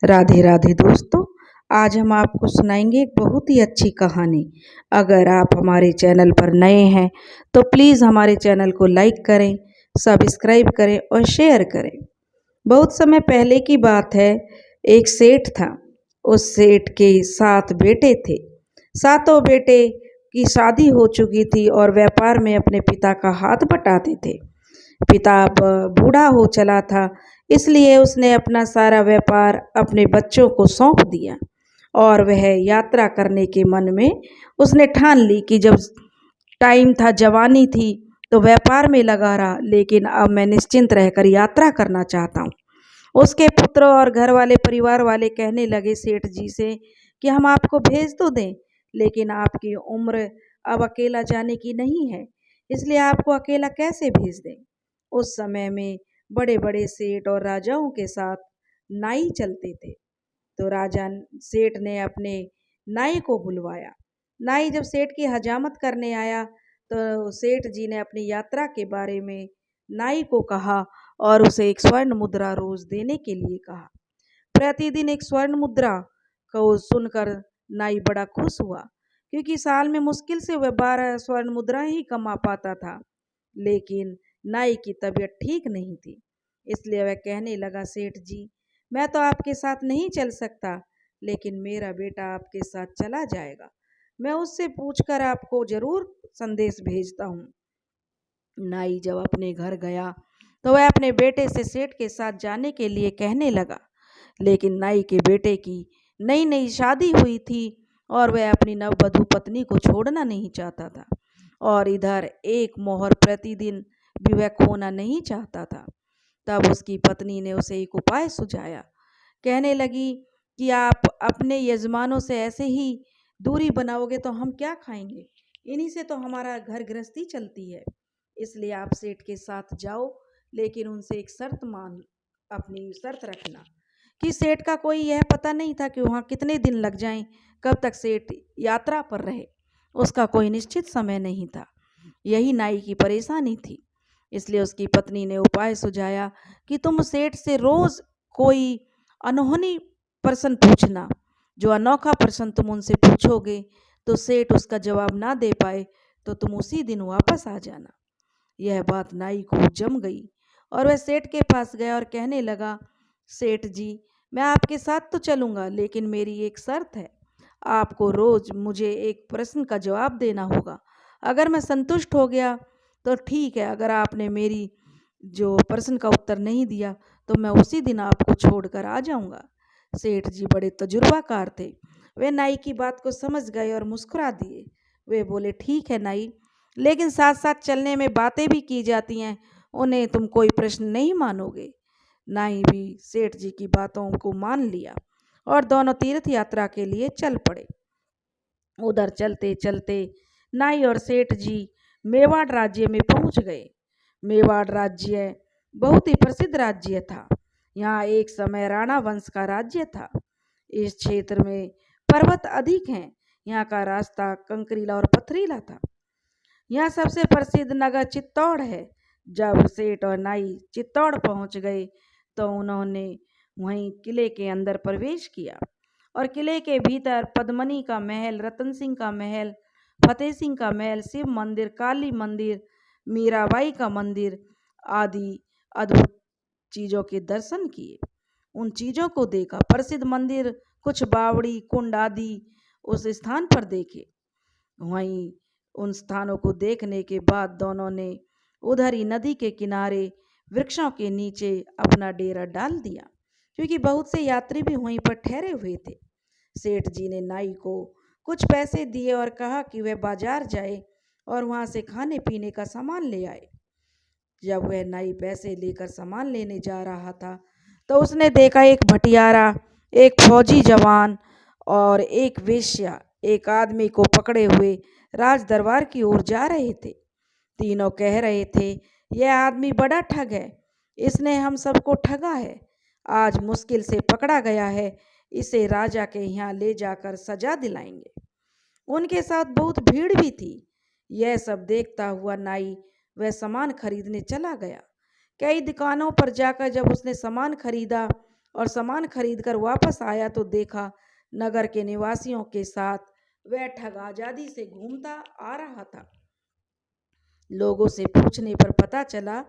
राधे राधे दोस्तों। आज हम आपको सुनाएंगे एक बहुत ही अच्छी कहानी। अगर आप हमारे चैनल पर नए हैं तो प्लीज़ हमारे चैनल को लाइक करें, सब्सक्राइब करें और शेयर करें। बहुत समय पहले की बात है। एक सेठ था। उस सेठ के 7 बेटे थे। सातों बेटे की शादी हो चुकी थी और व्यापार में अपने पिता का हाथ बटाते थे। पिता अब बूढ़ा हो चला था, इसलिए उसने अपना सारा व्यापार अपने बच्चों को सौंप दिया और वह यात्रा करने के मन में उसने ठान ली कि जब टाइम था, जवानी थी, तो व्यापार में लगा रहा, लेकिन अब मैं निश्चिंत रहकर यात्रा करना चाहता हूँ। उसके पुत्र और घर वाले, परिवार वाले कहने लगे सेठ जी से कि हम आपको भेज तो दें, लेकिन आपकी उम्र अब अकेला जाने की नहीं है, इसलिए आपको अकेला कैसे भेज दें। उस समय में बड़े बड़े सेठ और राजाओं के साथ नाई चलते थे। तो राजा सेठ ने अपने नाई को बुलवाया। नाई जब सेठ की हजामत करने आया तो सेठ जी ने अपनी यात्रा के बारे में नाई को कहा और उसे एक स्वर्ण मुद्रा रोज देने के लिए कहा। प्रतिदिन एक स्वर्ण मुद्रा को सुनकर नाई बड़ा खुश हुआ, क्योंकि साल में मुश्किल से वह 12 स्वर्ण मुद्रा ही कमा पाता था। लेकिन नाई की तबीयत ठीक नहीं थी, इसलिए वह कहने लगा, सेठ जी, मैं तो आपके साथ नहीं चल सकता, लेकिन मेरा बेटा आपके साथ चला जाएगा। मैं उससे पूछकर आपको जरूर संदेश भेजता हूँ। नाई जब अपने घर गया तो वह अपने बेटे से सेठ के साथ जाने के लिए कहने लगा, लेकिन नाई के बेटे की नई नई शादी हुई थी और वह अपनी नववधु पत्नी को छोड़ना नहीं चाहता था, और इधर एक मोहर प्रतिदिन भी वह खोना नहीं चाहता था। तब उसकी पत्नी ने उसे एक उपाय सुझाया। कहने लगी कि आप अपने यजमानों से ऐसे ही दूरी बनाओगे तो हम क्या खाएंगे, इन्हीं से तो हमारा घर गृहस्थी चलती है। इसलिए आप सेठ के साथ जाओ, लेकिन उनसे एक शर्त मान अपनी शर्त रखना। कि सेठ का कोई यह पता नहीं था कि वहाँ कितने दिन लग जाएं, कब तक सेठ यात्रा पर रहे, उसका कोई निश्चित समय नहीं था। यही नाई की परेशानी थी। इसलिए उसकी पत्नी ने उपाय सुझाया कि तुम सेठ से रोज कोई अनहोनी प्रश्न पूछना। जो अनोखा प्रश्न तुम उनसे पूछोगे तो सेठ उसका जवाब ना दे पाए तो तुम उसी दिन वापस आ जाना। यह बात नाई को जम गई और वह सेठ के पास गया और कहने लगा, सेठ जी, मैं आपके साथ तो चलूँगा, लेकिन मेरी एक शर्त है। आपको रोज़ मुझे एक प्रश्न का जवाब देना होगा। अगर मैं संतुष्ट हो गया तो ठीक है, अगर आपने मेरी जो प्रश्न का उत्तर नहीं दिया तो मैं उसी दिन आपको छोड़कर आ जाऊंगा। सेठ जी बड़े तजुर्बाकार थे। वे नाई की बात को समझ गए और मुस्कुरा दिए। वे बोले, ठीक है नाई, लेकिन साथ साथ चलने में बातें भी की जाती हैं, उन्हें तुम कोई प्रश्न नहीं मानोगे। नाई भी सेठ जी की बातों को मान लिया और दोनों तीर्थ यात्रा के लिए चल पड़े। उधर चलते चलते नाई और सेठ जी मेवाड़ राज्य में पहुंच गए। मेवाड़ राज्य बहुत ही प्रसिद्ध राज्य था। यहाँ एक समय राणा वंश का राज्य था। इस क्षेत्र में पर्वत अधिक हैं। यहाँ का रास्ता कंकरीला और पथरीला था। यहाँ सबसे प्रसिद्ध नगर चित्तौड़ है। जब सेठ और नाई चित्तौड़ पहुंच गए तो उन्होंने वहीं किले के अंदर प्रवेश किया और किले के भीतर पद्मनी का महल, रतन सिंह का महल, फतेह सिंह का महल, शिव मंदिर, काली मंदिर, मीराबाई का मंदिर आदि अद्भुत चीज़ों के दर्शन किए। उन चीज़ों को देखा। प्रसिद्ध मंदिर, कुछ बावड़ी, कुंड आदि उस स्थान पर देखे। वहीं उन स्थानों को देखने के बाद दोनों ने उधर ही नदी के किनारे वृक्षों के नीचे अपना डेरा डाल दिया, क्योंकि बहुत से यात्री भी वहीं पर ठहरे हुए थे। सेठ जी ने नाई को कुछ पैसे दिए और कहा कि वह बाजार जाए और वहां से खाने पीने का सामान ले आए। जब वह नाई पैसे लेकर सामान लेने जा रहा था तो उसने देखा एक भटियारा, एक फौजी जवान और एक वेश्या एक आदमी को पकड़े हुए राज दरबार की ओर जा रहे थे। तीनों कह रहे थे, यह आदमी बड़ा ठग है, इसने हम सबको ठगा है, आज मुश्किल से पकड़ा गया है, इसे राजा के यहाँ ले जाकर सजा दिलाएंगे। उनके साथ बहुत भीड़ भी थी। यह सब देखता हुआ नाई वह सामान खरीदने चला गया। कई दुकानों पर जाकर जब उसने सामान खरीदा और सामान खरीद कर वापस आया तो देखा नगर के निवासियों के साथ वह ठग आजादी से घूमता आ रहा था। लोगों से पूछने पर पता चला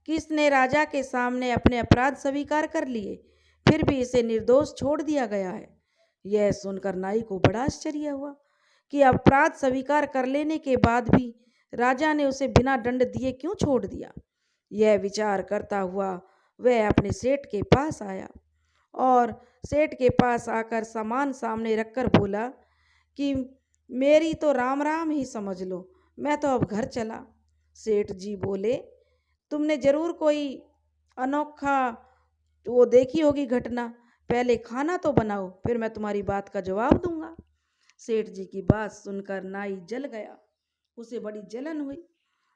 कि इसने राजा के सामने अपने अपराध स्वीकार कर लिए, फिर भी इसे निर्दोष छोड़ दिया गया है। यह सुनकर नाई को बड़ा आश्चर्य हुआ कि अपराध स्वीकार कर लेने के बाद भी राजा ने उसे बिना दंड दिए क्यों छोड़ दिया। यह विचार करता हुआ वह अपने सेठ के पास आया और सेठ के पास आकर सामान सामने रखकर बोला कि मेरी तो राम राम ही समझ लो, मैं तो अब घर चला। सेठ जी बोले, तुमने जरूर कोई अनोखा वो देखी होगी घटना, पहले खाना तो बनाओ, फिर मैं तुम्हारी बात का जवाब दूंगा। सेठ जी की बात सुनकर नाई जल गया, उसे बड़ी जलन हुई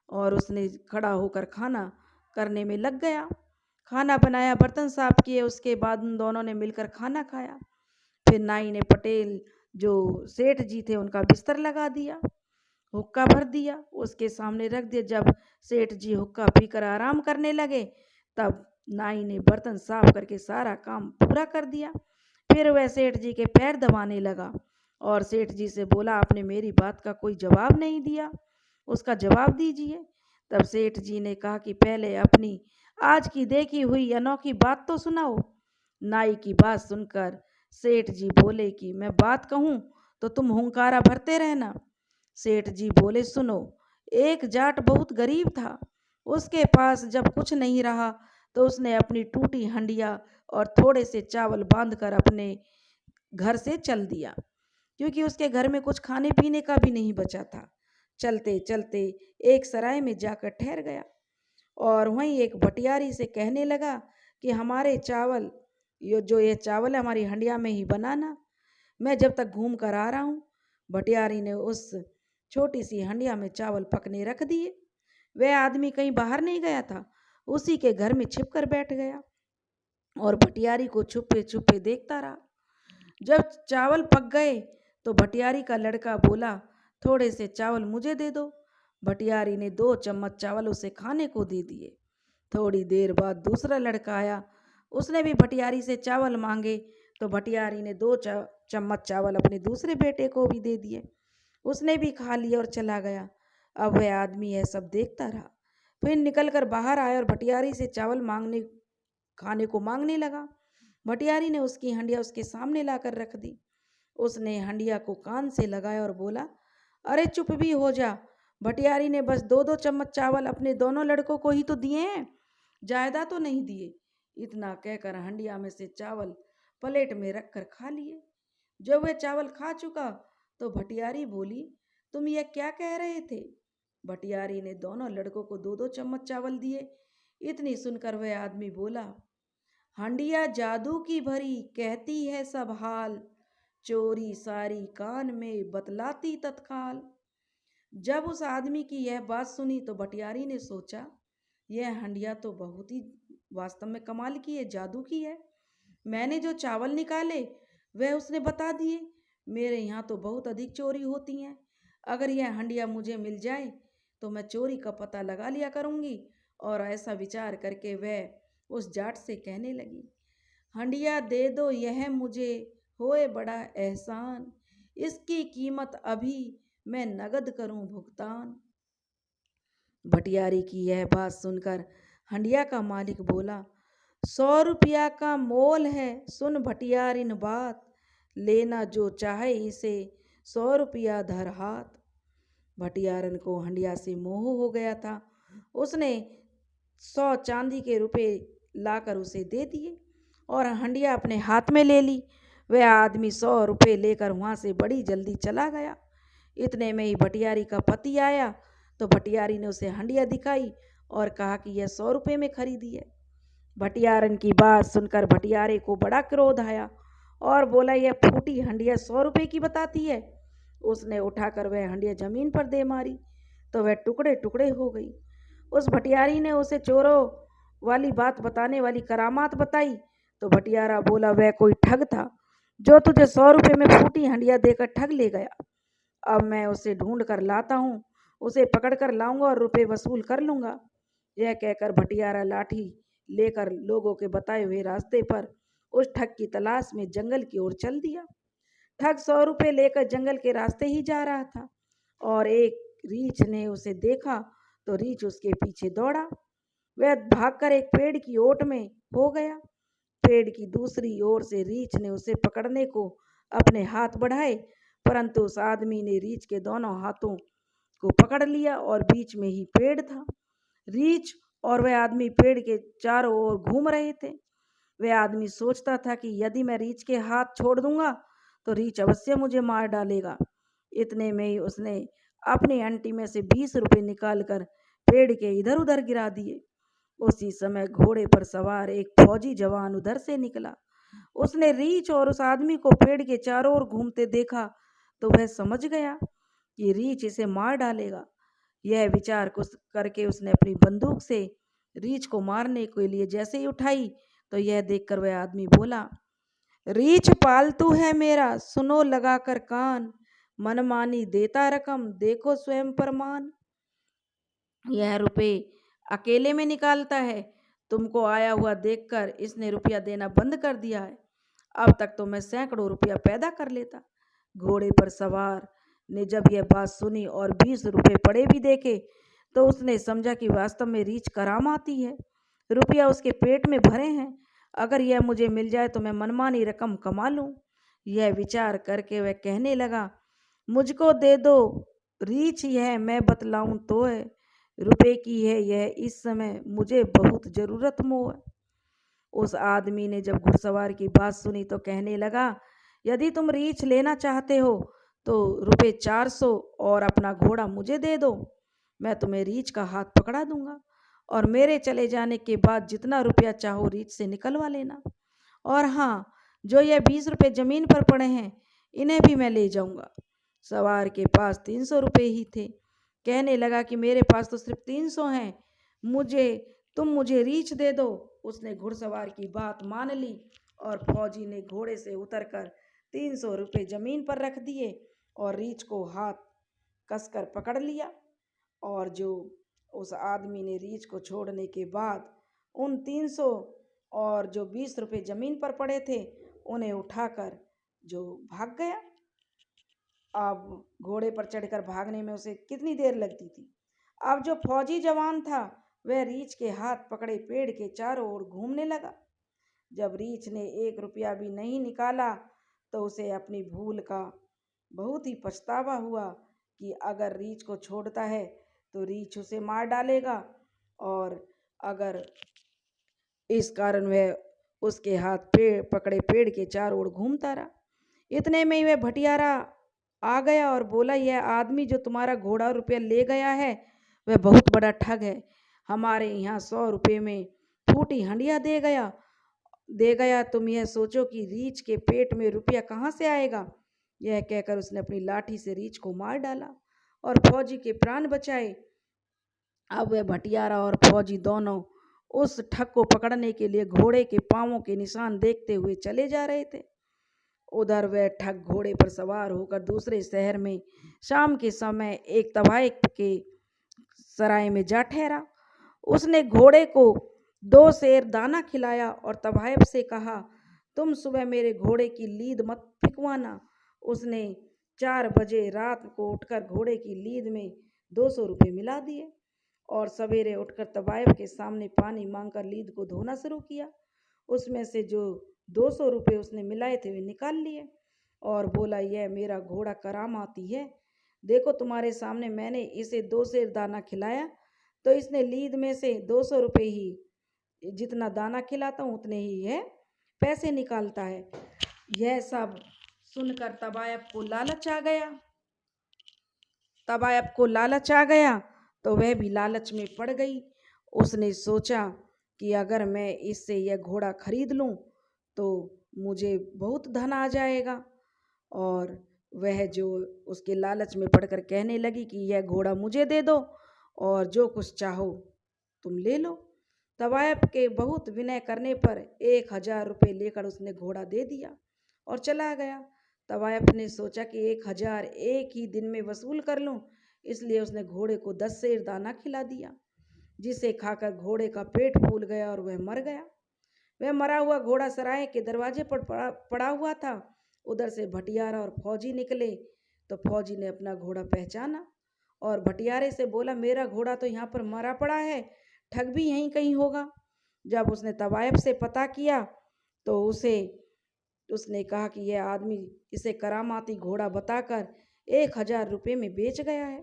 और उसने खड़ा होकर खाना करने में लग गया। खाना बनाया, बर्तन साफ किए, उसके बाद उन दोनों ने मिलकर खाना खाया। फिर नाई ने पटेल जो सेठ जी थे उनका बिस्तर लगा दिया, हुक्का भर दिया, उसके सामने रख दिया। जब सेठ जी हुक्का पीकर आराम करने लगे तब नाई ने बर्तन साफ करके सारा काम पूरा कर दिया। फिर वह सेठ जी के पैर दबाने लगा और सेठ जी से बोला, आपने मेरी बात का कोई जवाब नहीं दिया, उसका जवाब दीजिए। तब सेठ जी ने कहा कि पहले अपनी आज की देखी हुई अनोखी बात तो सुनाओ। नाई की बात सुनकर सेठ जी बोले कि मैं बात कहूँ तो तुम हुंकारा भरते रहना। सेठ जी बोले, सुनो, एक जाट बहुत गरीब था, उसके पास जब कुछ नहीं रहा तो उसने अपनी टूटी हंडिया और थोड़े से चावल बांधकर अपने घर से चल दिया, क्योंकि उसके घर में कुछ खाने पीने का भी नहीं बचा था। चलते चलते एक सराय में जाकर ठहर गया और वहीं एक भटियारी से कहने लगा कि हमारे चावल ये चावल है हमारी हंडिया में ही बनाना, मैं जब तक घूम कर आ रहा हूँ। भटियारी ने उस छोटी सी हंडिया में चावल पकने रख दिए। वह आदमी कहीं बाहर नहीं गया था, उसी के घर में छिप कर बैठ गया और भटियारी को छुपे छुपे देखता रहा। जब चावल पक गए तो भटियारी का लड़का बोला, थोड़े से चावल मुझे दे दो। भटियारी ने 2 चम्मच चावल उसे खाने को दे दिए। थोड़ी देर बाद दूसरा लड़का आया, उसने भी भटियारी से चावल मांगे तो भटियारी ने 2 चम्मच चावल अपने दूसरे बेटे को भी दे दिए। उसने भी खा लिया और चला गया। अब वह आदमी यह सब देखता रहा, फिर निकलकर बाहर आया और भटियारी से चावल खाने को मांगने लगा। भटियारी ने उसकी हंडिया उसके सामने लाकर रख दी। उसने हंडिया को कान से लगाया और बोला, अरे चुप भी हो जा, भटियारी ने बस 2-2 चम्मच चावल अपने दोनों लड़कों को ही तो दिए हैं, ज्यादा तो नहीं दिए। इतना कहकर हंडिया में से चावल प्लेट में रखकर खा लिए। जब वह चावल खा चुका तो भटियारी बोली, तुम यह क्या कह रहे थे? भटियारी ने दोनों लड़कों को 2-2 चम्मच चावल दिए। इतनी सुनकर वह आदमी बोला, हंडिया जादू की भरी कहती है सब हाल, चोरी सारी कान में बतलाती तत्काल। जब उस आदमी की यह बात सुनी तो भटियारी ने सोचा, यह हंडिया तो बहुत ही वास्तव में कमाल की है, जादू की है। मैंने जो चावल निकाले वह उसने बता दिए। मेरे यहाँ तो बहुत अधिक चोरी होती हैं, अगर यह हंडिया मुझे मिल जाए तो मैं चोरी का पता लगा लिया करूँगी। और ऐसा विचार करके वह उस जाट से कहने लगी, हंडिया दे दो यह मुझे, होए बड़ा एहसान, इसकी कीमत अभी मैं नगद करूं भुगतान। भटियारी की यह बात सुनकर हंडिया का मालिक बोला, 100 रुपया का मोल है, सुन भटियारिन बात, लेना जो चाहे इसे 100 रुपया धर हाथ। भटियारन को हंडिया से मोह हो गया था। उसने 100 चांदी के रुपए लाकर उसे दे दिए और हंडिया अपने हाथ में ले ली। वह आदमी 100 रुपये लेकर वहाँ से बड़ी जल्दी चला गया। इतने में ही भटियारी का पति आया तो भटियारी ने उसे हंडिया दिखाई और कहा कि यह 100 रुपये में खरीदी है। भटियारन की बात सुनकर भटियारे को बड़ा क्रोध आया और बोला, यह फूटी हंडिया 100 रुपये की बताती है। उसने उठाकर वह हंडिया जमीन पर दे मारी तो वह टुकड़े टुकड़े हो गई। उस भटियारी ने उसे चोरों वाली बात बताने वाली करामात बताई तो भटियारा बोला, वह कोई ठग था जो तुझे 100 रुपये में फूटी हंडिया देकर ठग ले गया। अब मैं उसे ढूंढ कर लाता हूँ, उसे पकड़ कर लाऊंगा और रुपये वसूल कर लूँगा। यह कहकर भटियारा लाठी लेकर लोगों के बताए हुए रास्ते पर उस ठग की तलाश में जंगल की ओर चल दिया। ठग 100 रुपये लेकर जंगल के रास्ते ही जा रहा था और एक रीछ ने उसे देखा तो रीछ उसके पीछे दौड़ा। वह भागकर एक पेड़ की ओट में हो गया। पेड़ की दूसरी ओर से रीछ ने उसे पकड़ने को अपने हाथ बढ़ाए, परंतु उस आदमी ने रीछ के दोनों हाथों को पकड़ लिया और बीच में ही पेड़ था। रीछ और वह आदमी पेड़ के चारों ओर घूम रहे थे। वह आदमी सोचता था कि यदि मैं रीछ के हाथ छोड़ दूंगा तो रीछ अवश्य मुझे मार डालेगा। इतने में ही उसने अपनी अंटी में से 20 रुपये निकालकर पेड़ के इधर उधर गिरा दिए। उसी समय घोड़े पर सवार एक फौजी जवान उधर से निकला। उसने रीछ और उस आदमी को पेड़ के चारों ओर घूमते देखा तो वह समझ गया कि रीछ इसे मार डालेगा। यह विचार करके उसने अपनी बंदूक से रीछ को मारने के लिए जैसे ही उठाई तो यह देखकर वह आदमी बोला, रीछ पालतू है मेरा, सुनो लगाकर कान, मनमानी देता रकम, देखो स्वयं प्रमाण। यह रुपए अकेले में निकालता है, तुमको आया हुआ देखकर इसने रुपया देना बंद कर दिया है। अब तक तो मैं सैकड़ों रुपया पैदा कर लेता। घोड़े पर सवार ने जब यह बात सुनी और 20 रुपये पड़े भी देखे तो उसने समझा कि वास्तव में रीछ कराम आती है। रुपया उसके पेट में भरे हैं, अगर यह मुझे मिल जाए तो मैं मनमानी रकम कमा लूँ। यह विचार करके वह कहने लगा, मुझको दे दो रीछ, यह मैं बतलाऊं तो है, रुपए की है यह इस समय मुझे बहुत जरूरत मोह है। उस आदमी ने जब घुड़सवार की बात सुनी तो कहने लगा, यदि तुम रीछ लेना चाहते हो तो रुपए 400 और अपना घोड़ा मुझे दे दो, मैं तुम्हें रीछ का हाथ पकड़ा दूंगा और मेरे चले जाने के बाद जितना रुपया चाहो रीछ से निकलवा लेना। और हाँ, जो यह 20 रुपये जमीन पर पड़े हैं इन्हें भी मैं ले जाऊंगा। सवार के पास 300 रुपये ही थे। कहने लगा कि मेरे पास तो सिर्फ 300 हैं, तुम मुझे रीछ दे दो। उसने घुड़सवार की बात मान ली और फौजी ने घोड़े से उतरकर 300 रुपये जमीन पर रख दिए और रीछ को हाथ कसकर पकड़ लिया। और जो उस आदमी ने रीछ को छोड़ने के बाद उन 300 और जो 20 रुपये जमीन पर पड़े थे उन्हें उठाकर जो भाग गया। अब घोड़े पर चढ़कर भागने में उसे कितनी देर लगती थी। अब जो फौजी जवान था वह रीछ के हाथ पकड़े पेड़ के चारों ओर घूमने लगा। जब रीछ ने 1 रुपया भी नहीं निकाला तो उसे अपनी भूल का बहुत ही पछतावा हुआ कि अगर रीछ को छोड़ता है तो रीछ उसे मार डालेगा, और अगर इस कारण वह उसके हाथ पकड़े पेड़ के चारों ओर घूमता रहा। इतने में ही वह भटियारा आ गया और बोला, यह आदमी जो तुम्हारा घोड़ा रुपया ले गया है वह बहुत बड़ा ठग है। हमारे यहाँ 100 रुपये में फूटी हंडिया दे गया। तुम यह सोचो कि रीछ के पेट में रुपया कहाँ से आएगा। यह कहकर उसने अपनी लाठी से रीछ को मार डाला और फौजी के प्राण बचाए। अब वह भटियारा और फौजी दोनों उस ठग को पकड़ने के लिए घोड़े के पांवों के निशान देखते हुए चले जा रहे थे। उधर वह ठग घोड़े पर सवार होकर दूसरे शहर में शाम के समय एक तवायफ के सराय में जा ठहरा। उसने घोड़े को 2 सेर दाना खिलाया और तवायफ से कहा, तुम सुबह मेरे घोड़े की लीद मत फिकवाना। उसने 4 बजे रात को उठकर घोड़े की लीद में 200 रुपये मिला दिए और सवेरे उठकर तवायफ के सामने पानी मांगकर लीद को धोना शुरू किया। उसमें से जो 200 रुपये उसने मिलाए थे वे निकाल लिए और बोला, यह मेरा घोड़ा कराम आती है, देखो तुम्हारे सामने मैंने इसे 2 सेर दाना खिलाया तो इसने लीद में से 200 रुपये ही, जितना दाना खिलाता हूँ उतने ही है पैसे निकालता है। यह सब सुनकर तवायफ को लालच आ गया तो वह भी लालच में पड़ गई। उसने सोचा कि अगर मैं इससे यह घोड़ा खरीद लूँ तो मुझे बहुत धन आ जाएगा, और वह जो उसके लालच में पड़कर कहने लगी कि यह घोड़ा मुझे दे दो और जो कुछ चाहो तुम ले लो। तवायफ के बहुत विनय करने पर 1000 रुपये लेकर उसने घोड़ा दे दिया और चला गया। तवायफ ने सोचा कि 1000 एक ही दिन में वसूल कर लूँ, इसलिए उसने घोड़े को 10 सेर दाना खिला दिया, जिसे खाकर घोड़े का पेट फूल गया और वह मर गया। वह मरा हुआ घोड़ा सराय के दरवाजे पर पड़ा हुआ था। उधर से भटियारा और फौजी निकले तो फौजी ने अपना घोड़ा पहचाना और भटियारे से बोला, मेरा घोड़ा तो यहाँ पर मरा पड़ा है, ठग भी यहीं कहीं होगा। जब उसने तवायफ से पता किया तो उसने कहा कि यह आदमी इसे करामाती घोड़ा बताकर 1000 रुपये में बेच गया है।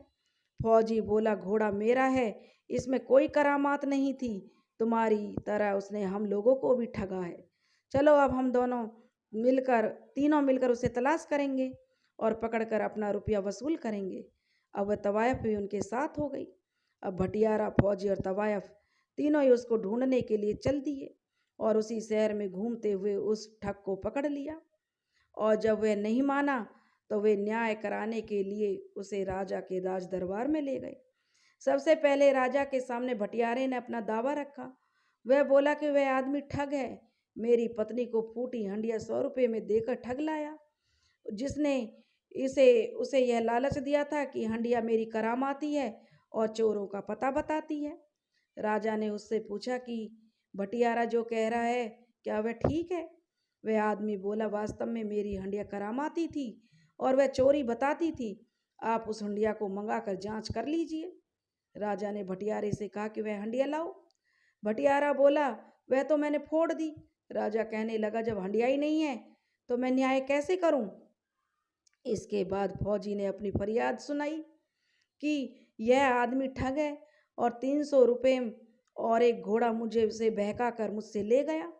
फौजी बोला, घोड़ा मेरा है, इसमें कोई करामात नहीं थी, तुम्हारी तरह उसने हम लोगों को भी ठगा है। चलो अब हम तीनों मिलकर उसे तलाश करेंगे और पकड़कर अपना रुपया वसूल करेंगे। अब वह तवायफ भी उनके साथ हो गई। अब भटियारा, फौजी और तवायफ तीनों ही उसको ढूंढने के लिए चल दिए और उसी शहर में घूमते हुए उस ठग को पकड़ लिया। और जब वह नहीं माना तो वे न्याय कराने के लिए उसे राजा के राज दरबार में ले गए। सबसे पहले राजा के सामने भटियारे ने अपना दावा रखा। वह बोला कि वह आदमी ठग है, मेरी पत्नी को फूटी हंडिया 100 रुपये में देकर ठग लाया, जिसने उसे यह लालच दिया था कि हंडिया मेरी करामाती है और चोरों का पता बताती है। राजा ने उससे पूछा कि भटियारा जो कह रहा है क्या वह ठीक है? वह आदमी बोला, वास्तव में मेरी हंडिया करामाती थी और वह चोरी बताती थी, आप उस हंडिया को मंगाकर जांच कर लीजिए। राजा ने भटियारे से कहा कि वह हंडिया लाओ। भटियारा बोला, वह तो मैंने फोड़ दी। राजा कहने लगा, जब हंडिया ही नहीं है तो मैं न्याय कैसे करूं? इसके बाद फौजी ने अपनी फरियाद सुनाई कि यह आदमी ठग है और 300 रुपये और एक घोड़ा मुझे उसे बहका कर मुझसे ले गया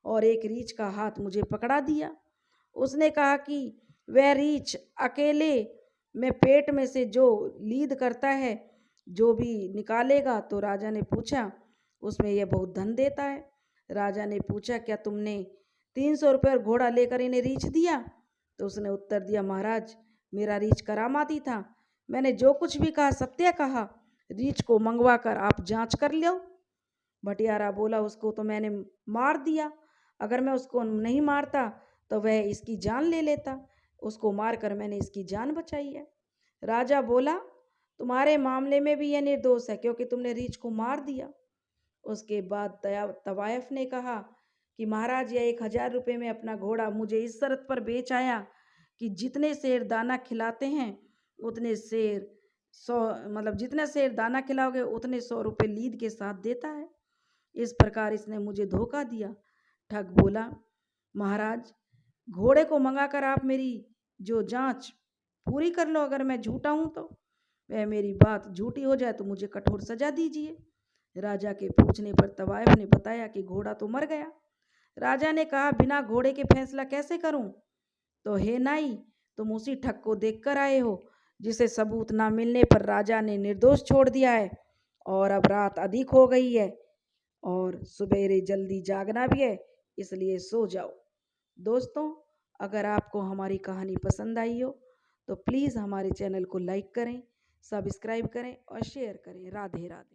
और एक रीछ का हाथ मुझे पकड़ा दिया। उसने कहा कि वह रीछ अकेले में पेट में से जो लीद करता है, जो भी निकालेगा। तो राजा ने पूछा, उसमें यह बहुत धन देता है। राजा ने पूछा, क्या तुमने 300 रुपये और घोड़ा लेकर इन्हें रीछ दिया? तो उसने उत्तर दिया, महाराज मेरा रीछ करामाती था, मैंने जो कुछ भी कहा सत्य कहा, रीछ को मंगवा कर आप जांच कर लो। भटियारा बोला, उसको तो मैंने मार दिया, अगर मैं उसको नहीं मारता तो वह इसकी जान ले लेता, उसको मारकर मैंने इसकी जान बचाई है। राजा बोला, तुम्हारे मामले में भी यह निर्दोष है क्योंकि तुमने रीछ को मार दिया। उसके बाद तवायफ ने कहा कि महाराज यह 1000 रुपये में अपना घोड़ा मुझे इस शर्त पर बेच आया कि जितने शेर दाना खिलाते हैं उतने शेर 100 जितने शेर दाना खिलाओगे उतने 100 रुपये लीद के साथ देता है। इस प्रकार इसने मुझे धोखा दिया। ठग बोला, महाराज घोड़े को मंगाकर आप मेरी जो जांच पूरी कर लो, अगर मैं झूठा हूं तो वह मेरी बात झूठी हो जाए तो मुझे कठोर सजा दीजिए। राजा के पूछने पर तवायफ ने बताया कि घोड़ा तो मर गया। राजा ने कहा, बिना घोड़े के फैसला कैसे करूं? तो हे नाई, तुम उसी ठग को देख कर आए हो जिसे सबूत ना मिलने पर राजा ने निर्दोष छोड़ दिया है और अब रात अधिक हो गई है और सवेरे जल्दी जागना भी है, इसलिए सो जाओ। दोस्तों, अगर आपको हमारी कहानी पसंद आई हो तो प्लीज़ हमारे चैनल को लाइक करें, सब्सक्राइब करें और शेयर करें। राधे राधे।